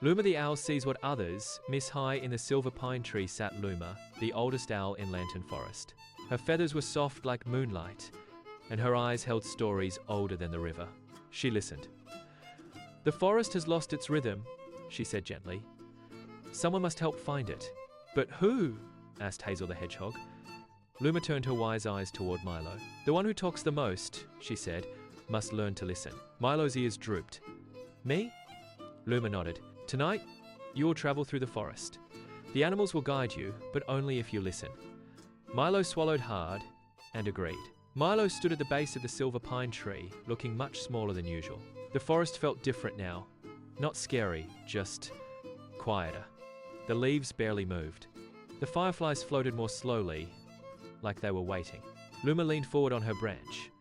Luma the Owl sees what others miss. High in the silver pine tree sat Luma, the oldest owl in Lantern Forest. Her feathers were soft like moonlight, and her eyes held stories older than the river. She listened. "The forest has lost its rhythm," she said gently. "Someone must help find it." "But who?" asked Hazel the hedgehog. Luma turned her wise eyes toward Milo. "The one who talks the most," she said, "must learn to listen." Milo's ears drooped. "Me?" Luma nodded. "Tonight, you will travel through the forest. The animals will guide you, but only if you listen." Milo swallowed hard and agreed. Milo stood at the base of the silver pine tree, looking much smaller than usual. The forest felt different now. Not scary, just quieter. The leaves barely moved. The fireflies floated more slowly, like they were waiting. Luma leaned forward on her branch.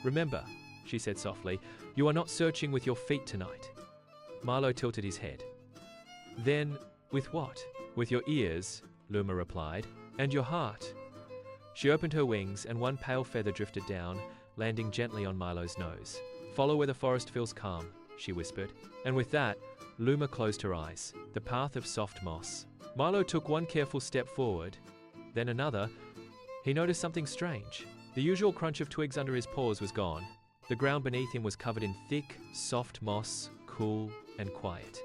"Remember," she said softly, "you are not searching with your feet tonight." Milo tilted his head. "Then, with what?" "With your ears," Luma replied, "and your heart." She opened her wings, and one pale feather drifted down, landing gently on Milo's nose. "Follow where the forest feels calm," she whispered. And with that, Luma closed her eyes. The path of soft moss. Milo took one careful step forward, then another. He noticed something strange. The usual crunch of twigs under his paws was gone. The ground beneath him was covered in thick, soft moss, cool and quiet.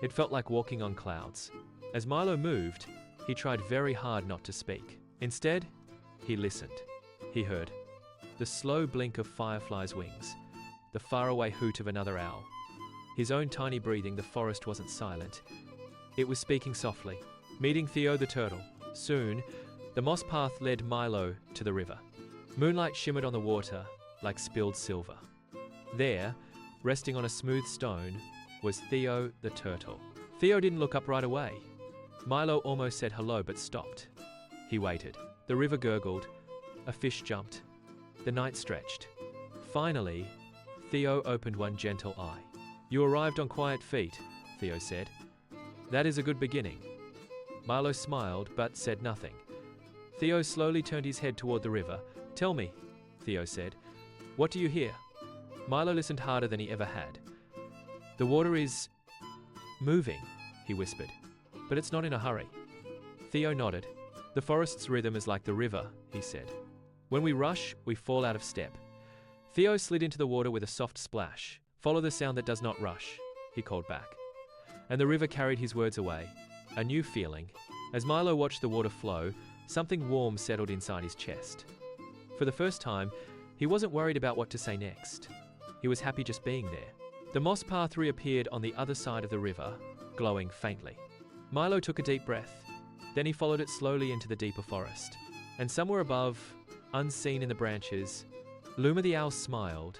It felt like walking on clouds. As Milo moved, he tried very hard not to speak. Instead, he listened. He heard the slow blink of fireflies' wings, the faraway hoot of another owl. His own tiny breathing. The forest wasn't silent. It was speaking softly. Meeting Theo the Turtle. Soon, the moss path led Milo to the river. Moonlight shimmered on the water like spilled silver. There, resting on a smooth stone, was Theo the Turtle. Theo didn't look up right away. Milo almost said hello but stopped. He waited. The river gurgled. A fish jumped. The night stretched. Finally, Theo opened one gentle eye. "You arrived on quiet feet," Theo said. "That is a good beginning." Milo smiled but said nothing. Theo slowly turned his head toward the river. "Tell me," Theo said, "what do you hear?" Milo listened harder than he ever had. "The water is moving," he whispered, "but it's not in a hurry." Theo nodded. "The forest's rhythm is like the river," he said. "When we rush, we fall out of step." Theo slid into the water with a soft splash. "Follow the sound that does not rush," he called back. And the river carried his words away. A new feeling. As Milo watched the water flow, something warm settled inside his chest. For the first time, he wasn't worried about what to say next. He was happy just being there. The moss path reappeared on the other side of the river, glowing faintly. Milo took a deep breath. Then he followed it slowly into the deeper forest. And somewhere above, unseen in the branches, Luma the Owl smiled,